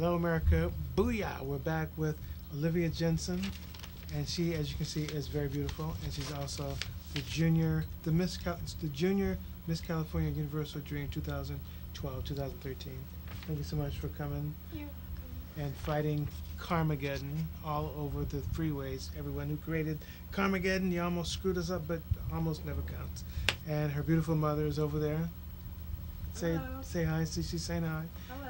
Hello, America. Booyah! We're back with Olivia Jensen, and she, as you can see, is very beautiful, and she's also the junior Miss California Universal Dream 2012-2013. Thank you so much for coming. You're welcome. And fighting Carmageddon all over the freeways. Everyone who created Carmageddon, you almost screwed us up, but almost never counts. And her beautiful mother is over there. Say Hello. say hi. See, she's saying hi. Hello.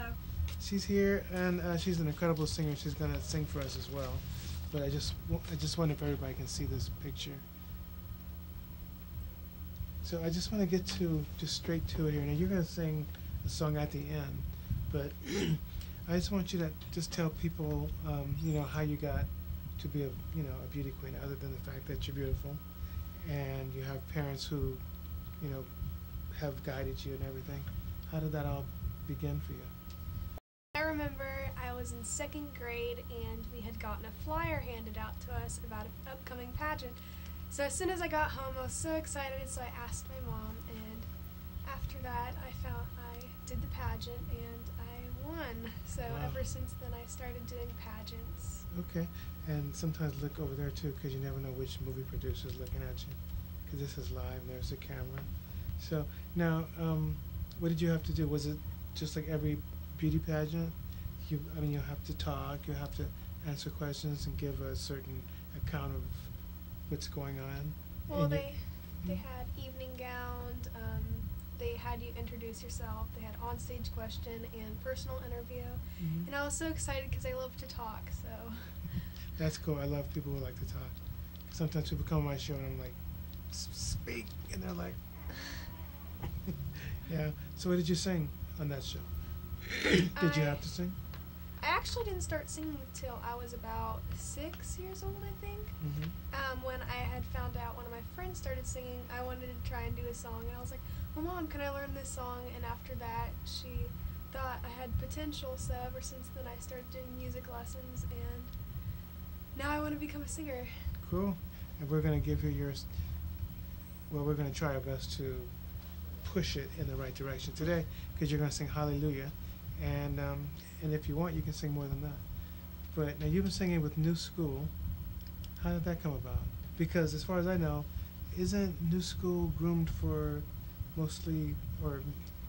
She's here, and she's an incredible singer. She's gonna sing for us as well. But I just wonder if everybody can see this picture. So I just want to get to just straight to it here. Now you're gonna sing a song at the end, but I just want you to just tell people, how you got to be a beauty queen, other than the fact that you're beautiful, and you have parents who, have guided you and everything. How did that all begin for you? I remember I was in 2nd grade and we had gotten a flyer handed out to us about an upcoming pageant. So as soon as I got home, I was so excited, so I asked my mom, and after that I did the pageant and I won. So Wow. ever since then I started doing pageants. Okay, and sometimes look over there too, because you never know which movie producer is looking at you, because this is live and there's the camera. So now, what did you have to do? Was it just like every beauty pageant? You have to talk, you have to answer questions and give a certain account of what's going on. Well, And they had evening gowns, they had you introduce yourself, they had onstage question and personal interview, Mhm. and I was so excited because I love to talk, so. That's cool. I love people who like to talk. Sometimes people come on my show and I'm like, speak, and they're like, yeah. So what did you sing on that show? Did you have to sing? I actually didn't start singing until I was about 6 years old, I think. Mm-hmm. When I had found out one of my friends started singing, I wanted to try and do a song, and I was like, well, Mom, can I learn this song? And after that, she thought I had potential, so ever since then I started doing music lessons, and now I want to become a singer. Cool. And we're going to give you yours. Well, we're going to try our best to push it in the right direction today, because you're going to sing Hallelujah. And if you want, you can sing more than that. But now you've been singing with New School. How did that come about? Because as far as I know, isn't New School groomed for mostly, or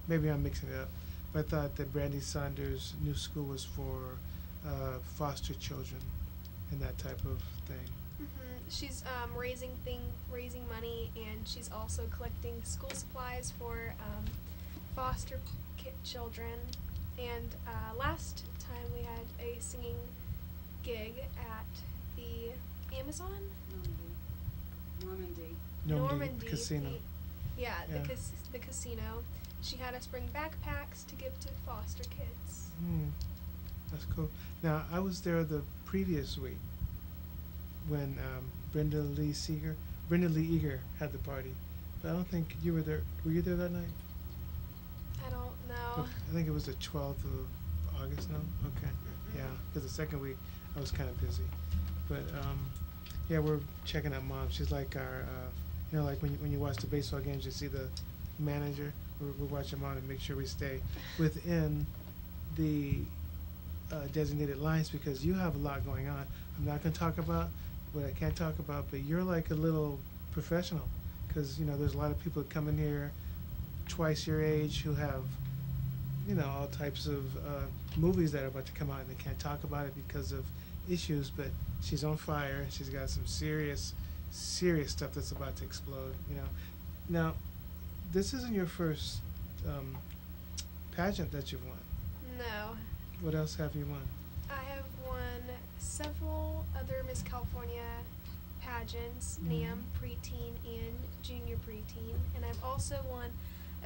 maybe I'm mixing it up, but I thought that Brandy Saunders' New School was for foster children and that type of thing. She's raising money, and she's also collecting school supplies for foster children. And last time we had a singing gig at the Amazon? Normandy Casino. The casino. She had us bring backpacks to give to foster kids. That's cool. Now, I was there the previous week when Brenda Lee Eager had the party. But I don't think you were there. Were you there that night? I don't know. I think it was the 12th of August now. Okay. Yeah, because the second week I was kind of busy. But yeah, we're checking out Mom. She's like our, like when you watch the baseball games, you see the manager. We're watching Mom to make sure we stay within the designated lines, because you have a lot going on. I'm not going to talk about what I can't talk about, but you're like a little professional, because there's a lot of people that come in here twice your age who have all types of movies that are about to come out, and they can't talk about it because of issues. But she's on fire. She's got some serious stuff that's about to explode. Now, this isn't your first pageant that you've won. No. What else have you won? I have won several other Miss California pageants, NAM, preteen, and junior preteen, and I've also won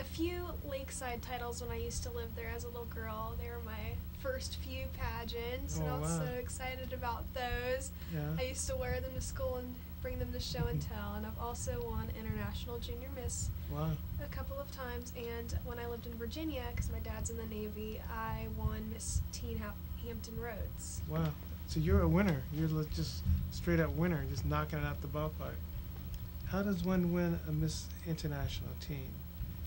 a few lakeside titles when I used to live there as a little girl. They were my first few pageants, and I was so excited about those. Yeah. I used to wear them to school and bring them to show and tell, and I've also won International Junior Miss a couple of times, and when I lived in Virginia, because my dad's in the Navy, I won Miss Teen Hampton Roads. Wow. So you're a winner. You're just straight up winner, just knocking it out the ballpark. How does one win a Miss International Teen?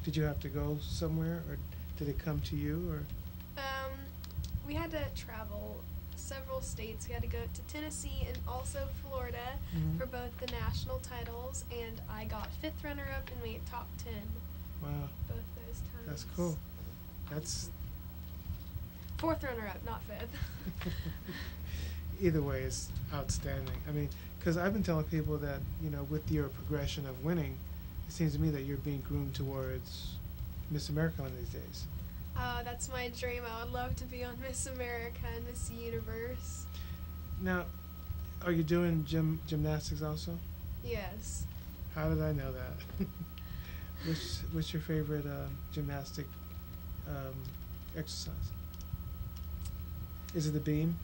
Did you have to go somewhere, or did it come to you, or? we had to travel several states. We had to go to Tennessee and also Florida Mhm. for both the national titles, and I got 5th runner-up and made top 10 Wow, both those times. that's cool. That's 4th runner-up, not 5th. either way is outstanding. I mean, because I've been telling people that, you know, with your progression of winning, it seems to me that you're being groomed towards Miss America one of these days. That's my dream. I would love to be on Miss America and Miss Universe. Now, are you doing gymnastics also? Yes. How did I know that? What's your favorite gymnastic exercise? Is it the beam?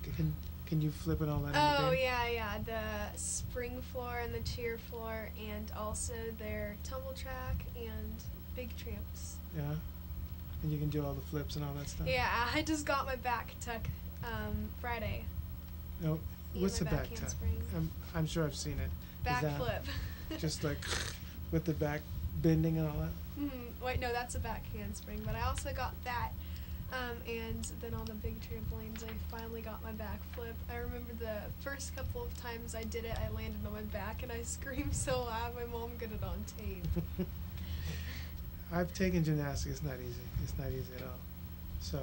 Can you flip it all that in the Oh beam? yeah, the spring floor and the cheer floor, and also their tumble track and big tramps. Yeah. And you can do all the flips and all that stuff. Yeah, I just got my back tuck Friday. No, Yeah, what's my the back back tuck? handspring. I'm sure I've seen it. Back Is that flip. just like with the back bending and all that? Wait, no, that's a back handspring. But I also got that, and then on the big trampolines, I finally got my back flip. I remember the first couple of times I did it, I landed on my back and I screamed so loud. My mom got it on tape. I've taken gymnastics. It's not easy. It's not easy at all. So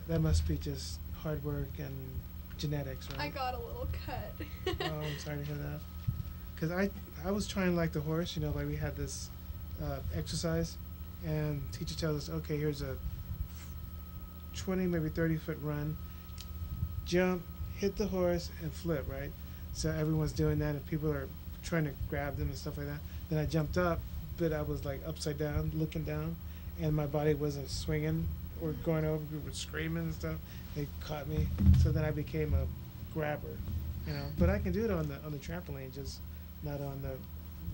that must be just hard work and genetics, right? I got a little cut. Oh, I'm sorry to hear that. Because I was trying like the horse, you know, like we had this exercise, and teacher tells us, okay, here's a 20, maybe 30-foot run, jump, hit the horse, and flip, right? So everyone's doing that, and people are trying to grab them and stuff like that. Then I jumped up, but I was like upside down, looking down, and my body wasn't swinging or going over. People were screaming and stuff. They caught me, so then I became a grabber, you know. But I can do it on the trampoline, just not on the.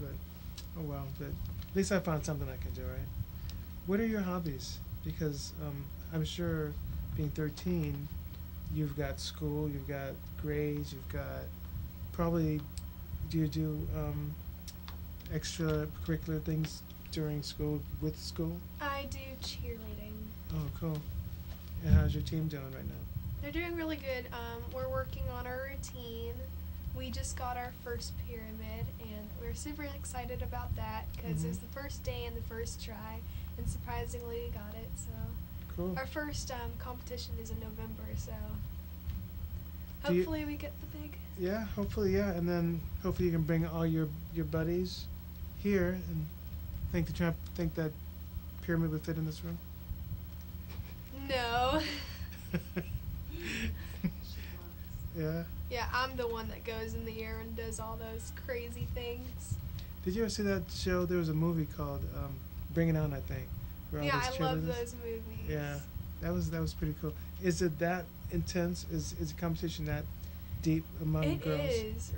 But oh well. But at least I found something I can do, right? What are your hobbies? Because I'm sure, being 13, you've got school, you've got grades, you've got probably. Do you do extracurricular things during school, with school? I do cheerleading. Oh, cool. And how's your team doing right now? They're doing really good. We're working on our routine. We just got our first pyramid, and we're super excited about that because it was the first day and the first try, and surprisingly we got it. So Cool. our first competition is in November, so Do you- hopefully we get the big. Yeah, hopefully, yeah. And then hopefully you can bring all your buddies here and think that pyramid would fit in this room. No. Yeah. Yeah, I'm the one that goes in the air and does all those crazy things. Did you ever see that show? There was a movie called Bring It On, I think. where all Yeah, those I love cheerleaders- those movies. Yeah, that was pretty cool. Is it that intense? Is the competition that deep among girls? It is.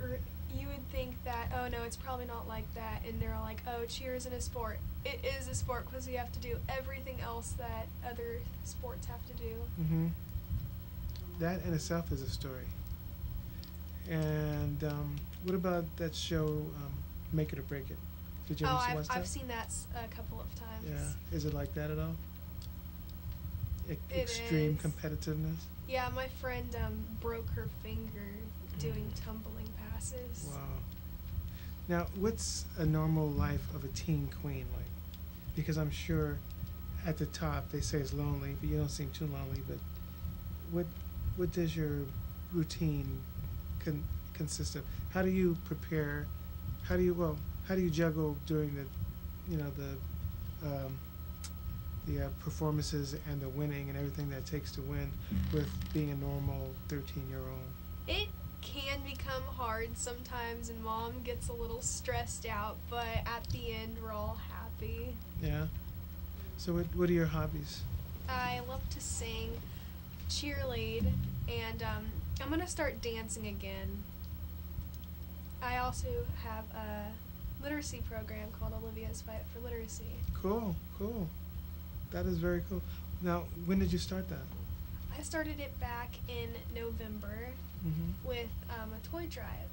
You would think that, oh no, it's probably not like that, and they're like, oh, cheer isn't a sport. It is a sport because we have to do everything else that other sports have to do. Mm-hmm. That in itself is a story. And what about that show, Make It or Break It? Did you ever watch that? I've seen that a couple of times. Yeah. Is it like that at all? It Extreme is. competitiveness? Yeah, my friend broke her finger doing tumbling passes. Wow. Now, what's a normal life of a teen queen like? Because I'm sure at the top they say it's lonely, but you don't seem too lonely. But what does your routine consist of? How do you prepare? How do you juggle during the performances and the winning and everything that it takes to win with being a normal 13-year-old? It can become hard sometimes, and Mom gets a little stressed out, but at the end we're all happy. Yeah. So what are your hobbies? I love to sing, cheerlead, and I'm gonna start dancing again. I also have a literacy program called Olivia's Fight for Literacy. Cool. That is very cool. Now, when did you start that? I started it back in November Mm-hmm. with a toy drive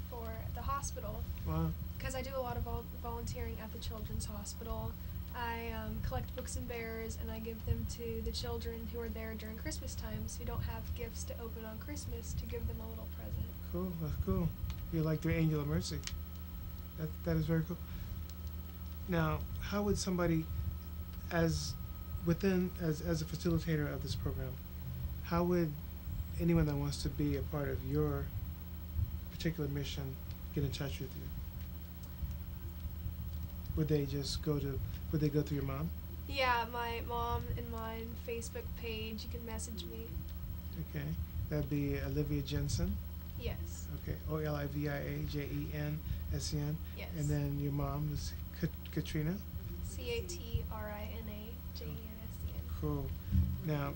for the hospital, Wow. because I do a lot of volunteering at the Children's Hospital. I collect books and bears, and I give them to the children who are there during Christmas times who don't have gifts to open on Christmas, to give them a little present. Cool. That's cool. You're like their angel of mercy. That is very cool. Now, how would somebody, as a facilitator of this program, how would anyone that wants to be a part of your particular mission get in touch with you? Would they go through your mom? Yeah, my mom and my Facebook page. You can message me. Okay. That'd be Olivia Jensen. Yes. Okay. OliviaJensen. Yes. And then your mom is Katrina. CatrinaJensen. Cool. Now.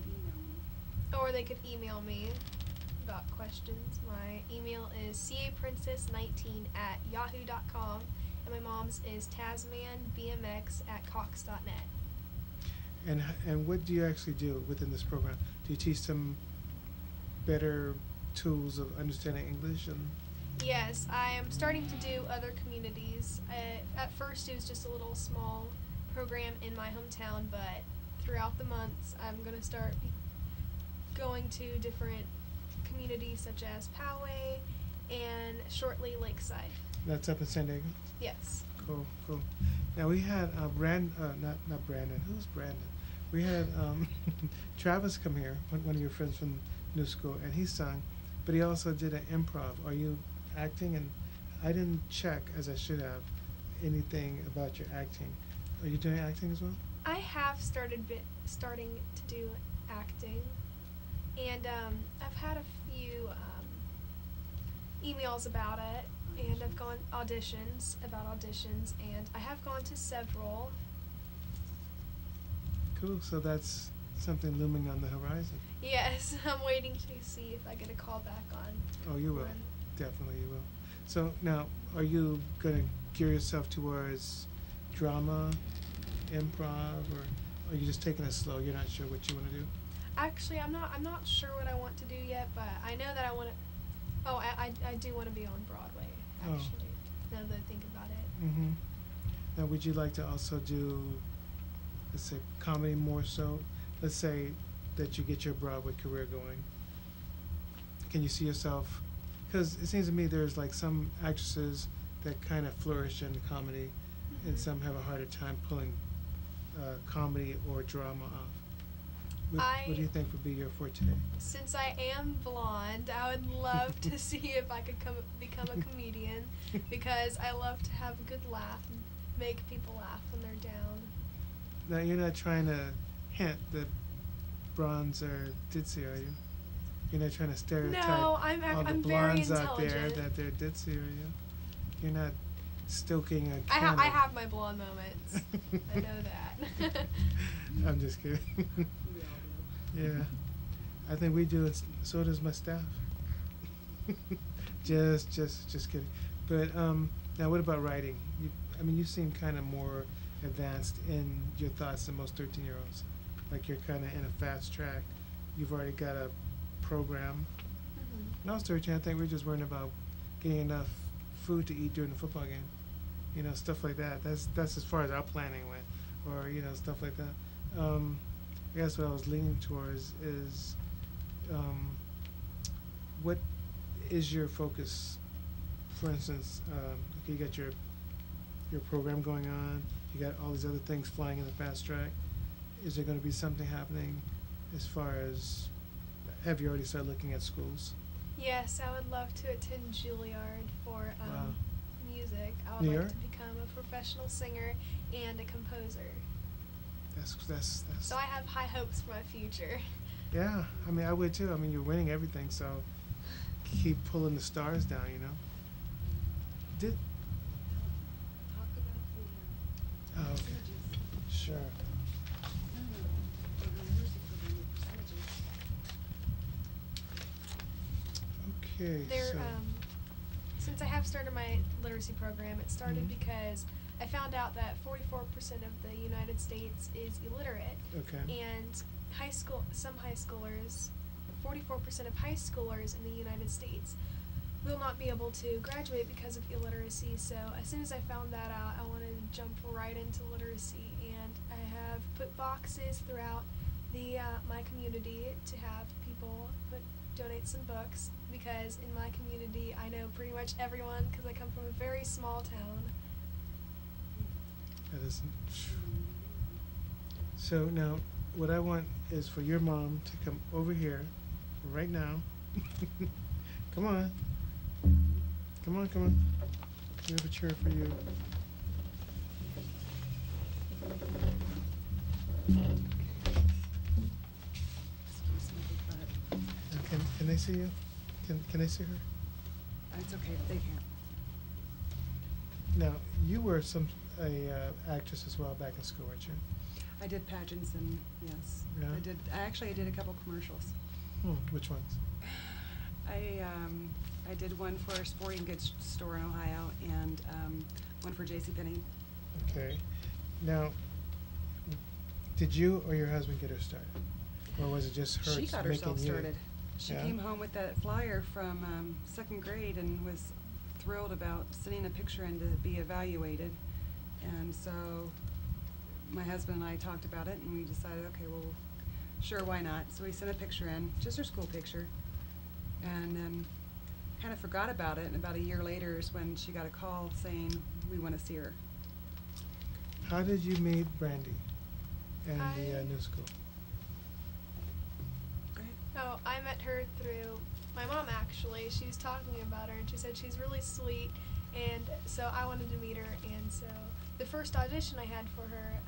Or they could email me about questions. My email is caprincess19@yahoo.com, and my mom's is tasmanbmx@cox.net. And what do you actually do within this program? Do you teach them better tools of understanding English? And Yes, I am starting to do other communities. At first it was just a little small program in my hometown, but throughout the months I'm going to start going to different communities such as Poway and shortly Lakeside. that's up in San Diego? Yes. Cool. Now we had not Brandon. Who's Brandon? We had Travis come here, one of your friends from New School, and he sung, but he also did an improv. Are you acting? And I didn't check, as I should have, anything about your acting. Are you doing acting as well? I have starting to do acting, and I've had a few emails about it, and I've gone auditions, and I have gone to several. Cool. So that's something looming on the horizon. Yes, I'm waiting to see if I get a call back on. Oh, you will. one. Definitely you will. So now, are you going to gear yourself towards drama, improv, or are you just taking it slow? You're not sure what you want to do? Actually, I'm not sure what I want to do yet, but I know that I want to. Oh, I do want to be on Broadway. Actually, now that I think about it. Mm-hmm. Now, would you like to also do, let's say, comedy more so? Let's say that you get your Broadway career going. Can you see yourself? Because it seems to me there's like some actresses that kind of flourish in comedy, and some have a harder time pulling comedy or drama off. What do you think would be your forte? Since I am blonde, I would love to see if I could become a comedian, because I love to have a good laugh and make people laugh when they're down. Now, you're not trying to hint that bronze are ditzy, are you? You're not trying to stereotype No, all the I'm very blondes out there intelligent. that they're ditzy, are you? You're not stoking a I can of- have my blonde moments. I know that. I'm just kidding. Yeah, I think we do, and so does my staff. just kidding. But now, what about writing? You seem kind of more advanced in your thoughts than most 13-year-olds. Like you're kind of in a fast track. You've already got a program. When I was 13, I think we were just worrying about getting enough food to eat during the football game. Stuff like that. That's as far as our planning went, or stuff like that. I guess what I was leaning towards is, what is your focus? For instance, okay, you got your program going on. You got all these other things flying in the fast track. Is there going to be something happening as far as, have you already started looking at schools? Yes, I would love to attend Juilliard for Wow. music. I would New like York? to become a professional singer and a composer. That's. So I have high hopes for my future. Yeah, I would too. You're winning everything, so keep pulling the stars down. Did. Oh, okay. Sure. Okay. There, so. Since I have started my literacy program, it started because I found out that 44% of the United States is illiterate, Okay. and some high schoolers, 44% of high schoolers in the United States will not be able to graduate because of illiteracy. So as soon as I found that out, I wanted to jump right into literacy, and have put boxes throughout the my community to have people donate some books, because in my community I know pretty much everyone because I come from a very small town. That isn't true. So now, what I want is for your mom to come over here right now. Come on. Come on, come on. We have a chair for you. Can they see you? Can they see her? It's okay, they can't. Now, you were a actress as well back in school, weren't you? I did pageants and yes. Yeah? I did a couple commercials. Which ones? I did one for a sporting goods store in Ohio and one for JCPenney. Okay. Now, did you or your husband get her started? Or was it just her She got making herself you? started. She Yeah? came home with that flyer from second grade and was thrilled about sending a picture in to be evaluated. And so my husband and I talked about it and we decided, okay, well, sure, why not? So we sent a picture in, just her school picture, and then kind of forgot about it. And about a year later is when she got a call saying, we want to see her. How did you meet Brandy and the new school? Go ahead. Oh, I met her through my mom, actually. She was talking about her, and she said she's really sweet, and so I wanted to meet her. And so the first audition I had for her,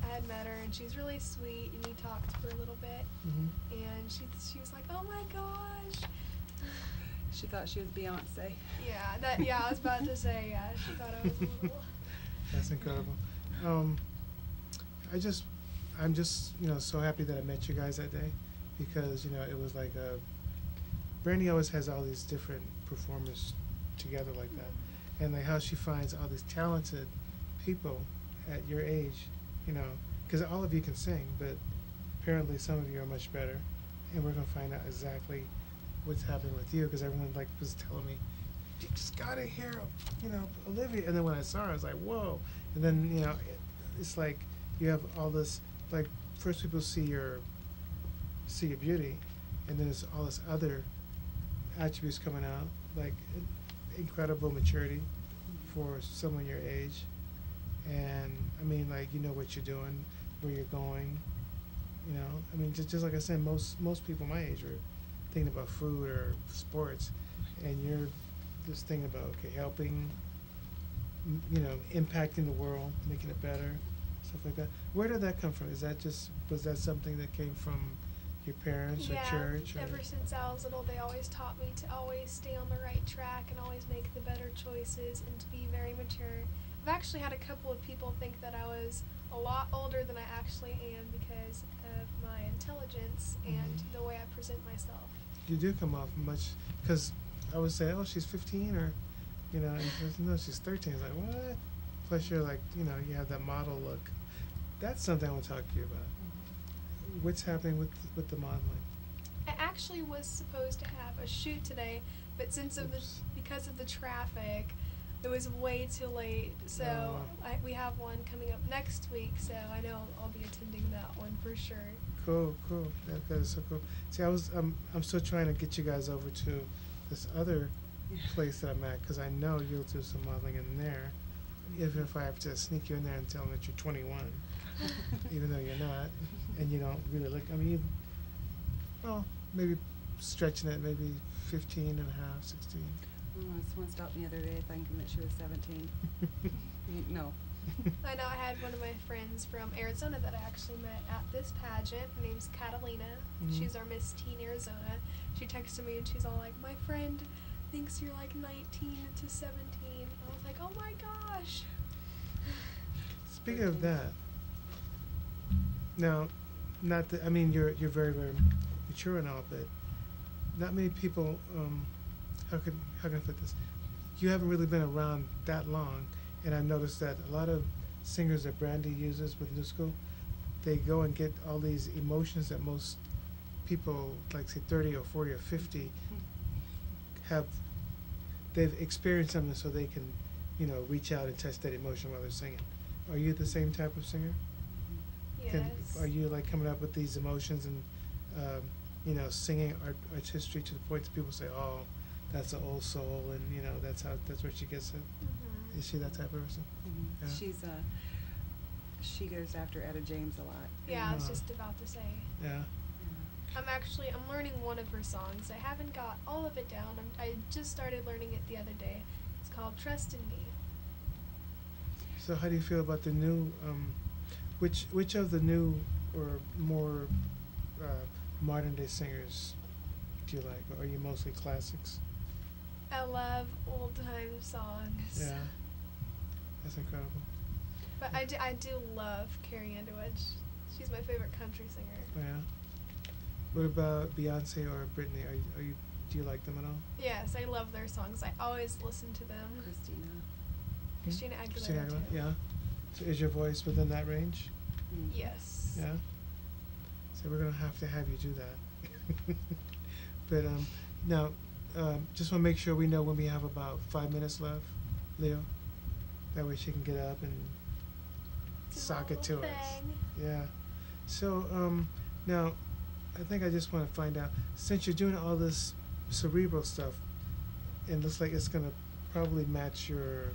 I had met her, and she's really sweet, and we talked for a little bit, and she was like, oh my gosh. She thought she was Beyonce. Yeah, I was about to say, yeah, she thought I was a little. That's incredible. I'm just so happy that I met you guys that day, because it was like Brandy always has all these different performers together like that, and like how she finds all these talented people at your age, because all of you can sing, but apparently some of you are much better, and we're gonna find out exactly what's happening with you, because everyone was telling me, you just gotta hear Olivia, and then when I saw her I was like, whoa. And then it's like you have all this, like, first people see your beauty, and then there's all this other attributes coming out, like incredible maturity for someone your age, and I mean, like, what you're doing, where you're going, I mean, just like I said, most people my age are thinking about food or sports, and you're just thinking about, okay, helping, impacting the world, making it better, stuff like that. Where did that come from? Was that something that came from your parents or church? Or? Ever since I was little, they always taught me to always stay on the right track and always make the better choices and to be very mature. I've actually had a couple of people think that I was a lot older than I actually am because of my intelligence and the way I present myself. You do come off much, because I would say, oh, she's 15, or, and no, she's 13. It's like, what? Plus you're like, you have that model look. That's something I want to talk to you about. What's happening with the modeling? I actually was supposed to have a shoot today, but because of the traffic, it was way too late. So we have one coming up next week, so I know I'll be attending that one for sure. Cool. That is so cool. See, I'm still trying to get you guys over to this other place that I'm at, because I know you'll do some modeling in there, even if I have to sneak you in there and tell them that you're 21, even though you're not, and you don't really look. I mean, maybe stretching it, maybe 15 and a half, 16. Someone stopped me the other day thinking that she was 17. No. I know I had one of my friends from Arizona that I actually met at this pageant. Her name's Catalina. She's our Miss Teen Arizona. She texted me and she's all like, my friend thinks you're like 19 to 17. I was like, oh my gosh. Speaking of that, now, I mean, you're very, very mature and all, but not many people, how can I put this? You haven't really been around that long, and I've noticed that a lot of singers that Brandy uses with New School, they go and get all these emotions that most people, like say 30 or 40 or 50, they've experienced something, so they can, reach out and touch that emotion while they're singing. Are you the same type of singer? Yes. Are you like coming up with these emotions and singing artistry to the point that people say, oh, that's an old soul, and that's where she gets it. Mhm. Is she that type of person? Mm-hmm. Yeah. She goes after Etta James a lot. Yeah, I was Uh-huh. just about to say. Yeah. Yeah. I'm learning one of her songs. I haven't got all of it down. I just started learning it the other day. It's called Trust in Me. So how do you feel about the new? Which of the new or more modern day singers do you like? Or are you mostly classics? I love old time songs. Yeah. That's incredible. But I do love Carrie Underwood. She's my favorite country singer. Oh, yeah. What about Beyonce or Britney? Do you like them at all? Yes, I love their songs. I always listen to them. Christina Aguilera. Christina Aguilera, too. yeah. So is your voice within that range? Mm. Yes. Yeah. So we're gonna have to have you do that. But now, just want to make sure we know when we have about 5 minutes left, Leo. That way she can get up and Do sock the it to whole us. thing. Yeah. So now, I think I just want to find out, since you're doing all this cerebral stuff, and looks like it's gonna probably match your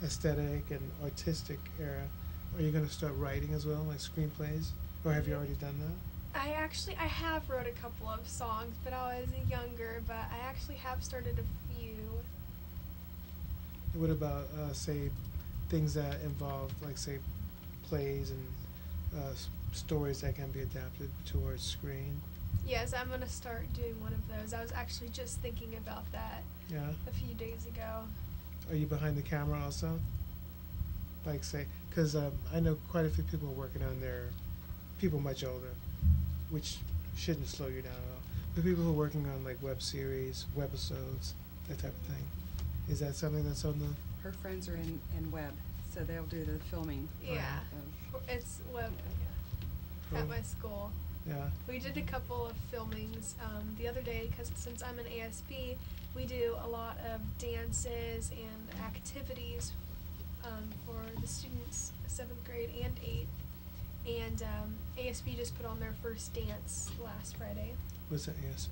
aesthetic and artistic era, are you gonna start writing as well, like screenplays, or have you already done that? I have wrote a couple of songs, but I was younger. But I actually have started a few. What about say things that involve like say plays and stories that can be adapted towards screen? Yes, I'm gonna start doing one of those. I was actually just thinking about that Yeah. a few days ago. Are you behind the camera also? Like say, because I know quite a few people working on their, people much older, which shouldn't slow you down at all. But people who are working on like web series, webisodes, that type of thing. Is that something that's on the? Her friends are in web, so they'll do the filming. Yeah, of- it's web Cool. at my school. Yeah. We did a couple of filmings the other day because since I'm an ASB, we do a lot of dances and activities for the students 7th grade and 8th. And ASB just put on their first dance last Friday, What's an ASB?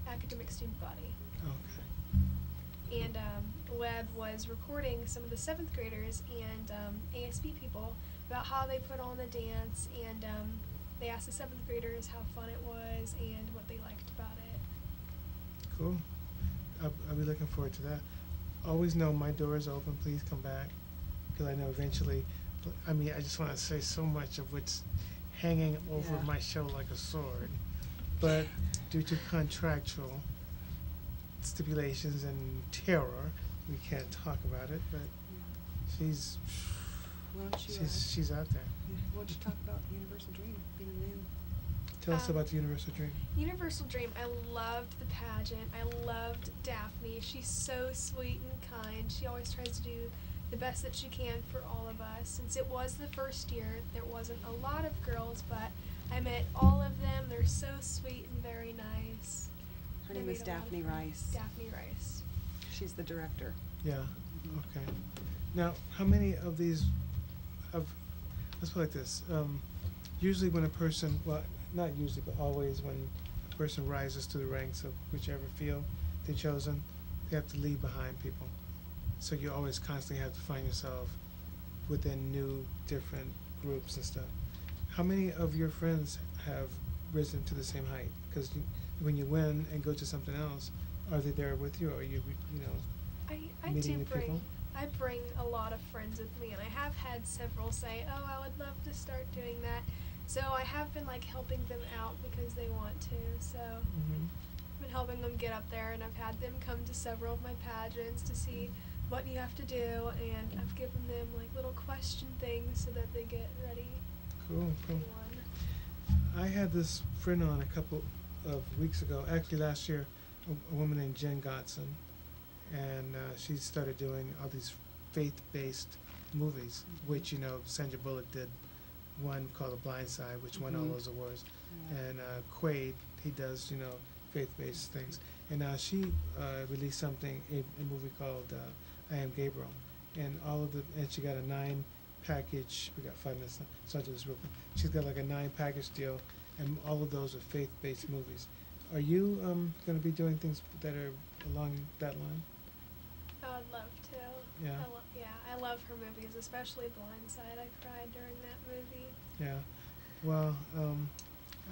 Academic Student Body. Okay. And Webb was recording some of the 7th graders and ASB people about how they put on the dance, and they asked the 7th graders how fun it was and what they liked about it. Cool. I'll be looking forward to that. Always know my door is open. Please come back, because I know eventually. I mean, I just want to say so much of what's hanging over Yeah. my show like a sword, but due to contractual stipulations and terror, we can't talk about it. But she's Why don't you, she's out there. why don't you talk about the Universal Dream being new? Tell us Um, about the Universal Dream. Universal Dream, I loved the pageant. I loved Daphne. She's so sweet and kind. She always tries to do the best that she can for all of us. Since it was the first year, there wasn't a lot of girls, but I met all of them. They're so sweet and very nice. Her They name is made a lot of Daphne friends. Rice. Daphne Rice. She's the director. Yeah. Mhm. Okay. Now, how many of these? Let's put it like this. Usually, when a person, well, not usually, but always, when a person rises to the ranks of whichever field they've chosen, they have to leave behind people. So you always constantly have to find yourself within new, different groups and stuff. How many of your friends have risen to the same height? Because when you win and go to something else, are they there with you, or are you, I meeting do new people? I bring a lot of friends with me, and I have had several say, "Oh, I would love to start doing that." So I have been like helping them out because they want to. So Mm-hmm. I've been helping them get up there, and I've had them come to several of my pageants to see what you have to do, and I've given them like little question things so that they get ready Cool, for cool. one. I had this friend on a couple of weeks ago, actually last year, a woman named Jen Godson, and she started doing all these faith-based movies, which, Sandra Bullock did one called The Blind Side, which won all Mhm. those awards, Yeah. and Quaid, he does, faith-based things, and now she released something, a movie called I Am Gabriel, and and she got a 9 package. We got 5 minutes left, so I'll do this real quick. She's got like a 9 package deal, and all of those are faith-based movies. Are you going to be doing things that are along that line? I would love to. Yeah. I love her movies, especially Blindside. I cried during that movie. Yeah. Well,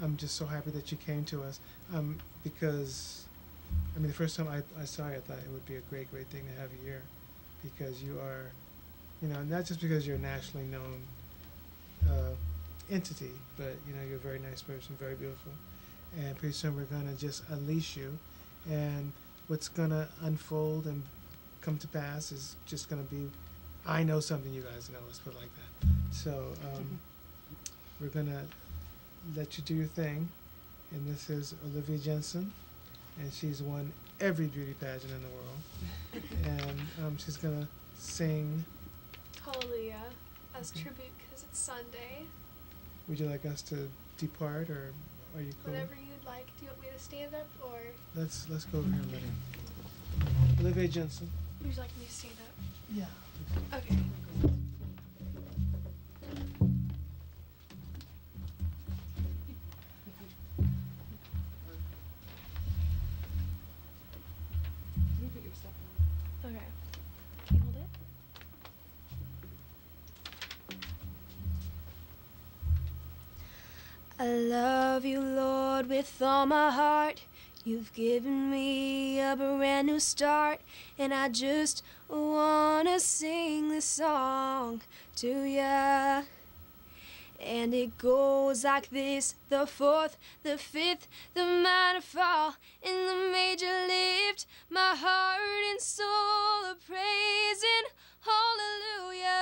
I'm just so happy that you came to us, because, I mean, the first time I saw you, I thought it would be a great thing to have you here, because you are, you know, not just because you're a nationally known entity, but, you know, you're a very nice person, very beautiful, and pretty soon we're going to just unleash you, and what's going to unfold and come to pass is just going to be, I know something you guys know, let's put it like that. So, we're going to let you do your thing, and this is Olivia Jensen, and she's won every beauty pageant in the world, and she's gonna sing. Hallelujah, as tribute because it's Sunday. Would you like us to depart, or are you cool? Whatever you'd like. Do you want me to stand up, or? Let's go over here and let her. Olivia Jensen. Would you like me to stand up? Yeah. Okay. Okay. Can you hold it? I love you, Lord, with all my heart. You've given me a brand new start, and I just wanna sing this song to ya. And it goes like this: the fourth, the fifth, the minor fall, and the major lift. My heart and soul are praising. Hallelujah,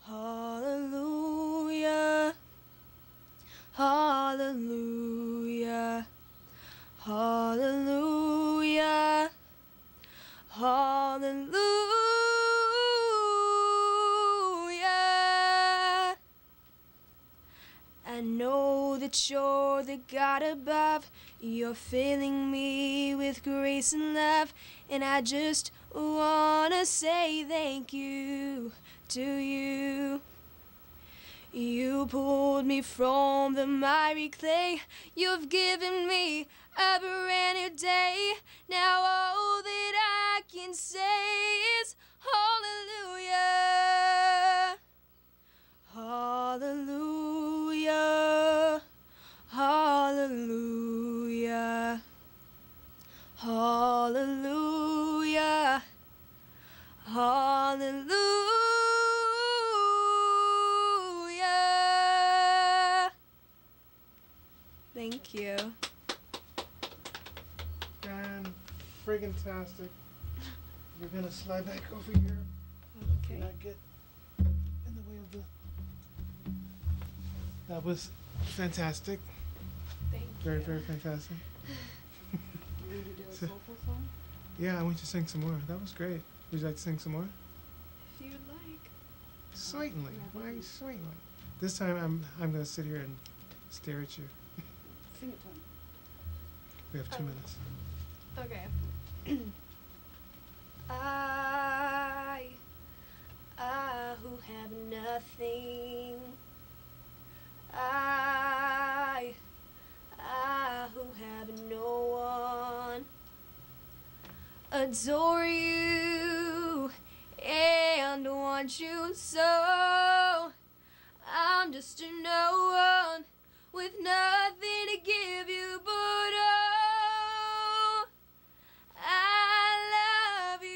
hallelujah, hallelujah, hallelujah, hallelujah. I know that you're the God above. You're filling me with grace and love, and I just wanna say thank you to you. You pulled me from the miry clay. You've given me a brand new day. Now all that I can say is hallelujah, hallelujah, hallelujah, hallelujah, hallelujah. Thank you. And friggin' tastic. You're gonna slide back over here. Okay. Not get in the way of the. That was fantastic. Thank Very, you. very fantastic. You want to do a So- soulful song? Yeah, I want you to sing some more. That was great. Would you like to sing some more? If you would like. Certainly. Yeah, Why please. certainly. This time I'm gonna sit here and stare at you. Sing it to him. We have 2 Oh. minutes. Okay. I who have nothing. I who have no one. Adore you and want you so. I'm just a no one with nothing to give you but oh, I love you.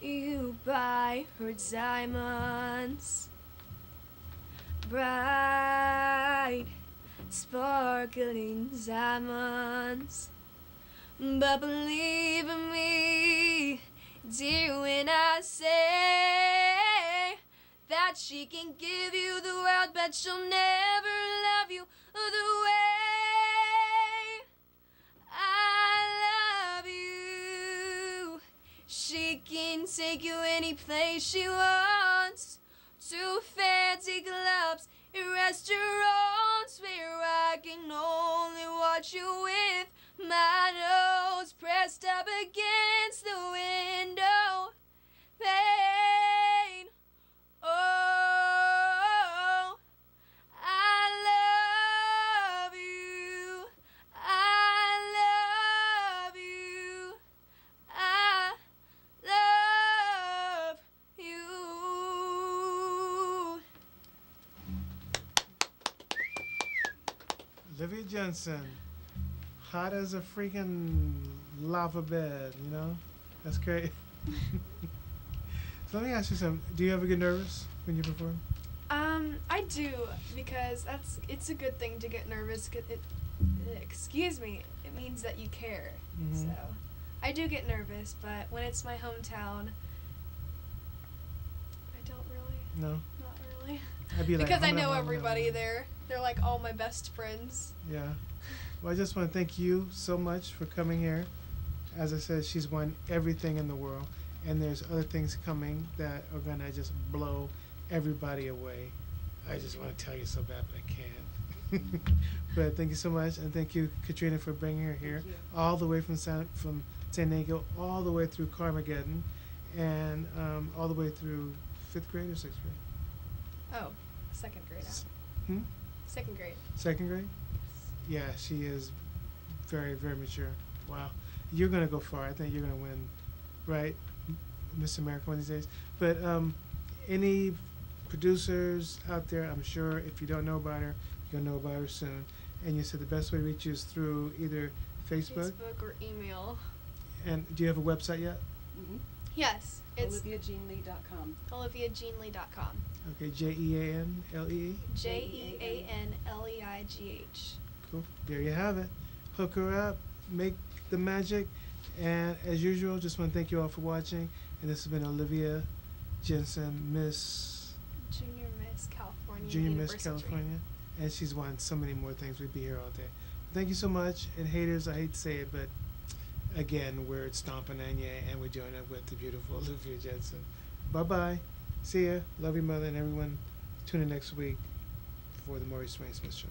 You buy her diamonds, bright, sparkling diamonds. But believe in me, dear, when I say that she can give you the world, but she'll never love you the way I love you. She can take you any place she wants, to fancy clubs and restaurants where I can only watch you with my nose pressed up against the window pane. Oh, I love you. I love you. I love you. Olivia Jensen, hot as a freaking lava bed, you know? That's great. So let me ask you something. Do you ever get nervous when you perform? I do, because it's a good thing to get nervous. Excuse me, it means that you care. Mhm. So I do get nervous, but when it's my hometown, I don't really. No? Not really. I'd be like, Because I "I'm not- know I'm not- everybody there. They're like all my best friends. Yeah. Well, I just want to thank you so much for coming here. As I said, she's won everything in the world, and there's other things coming that are gonna just blow everybody away. I just want to tell you so bad, but I can't. But thank you so much, and thank you, Katrina, for bringing her here, Thank you. all the way from San Diego, all the way through Carmageddon, and all the way through 5th grade or 6th grade. Oh, second grade out. Hmm? Second grade. 2nd grade? Yeah, she is very, very mature. Wow. You're going to go far. I think you're going to win, right? Miss America one of these days. But any producers out there, I'm sure if you don't know about her, you'll know about her soon. And you said the best way to reach you is through either Facebook. Facebook or email. And do you have a website yet? Mhm. Yes, it's OliviaJeanLee.com. oliviajeanlee.com. Okay, JeanLee. JeanLeigh. Cool. There you have it. Hook her up, make the magic. And as usual, just want to thank you all for watching. And this has been Olivia Jensen, Miss Junior Miss California. Junior Miss University. California. And she's won so many more things. We'd be here all day. Thank you so much. And haters, I hate to say it, but again, we're stomping on you, and we're doing it with the beautiful Olivia Jensen. Bye-bye. See ya. Love your mother, and everyone tune in next week for the Maurice Smith Show.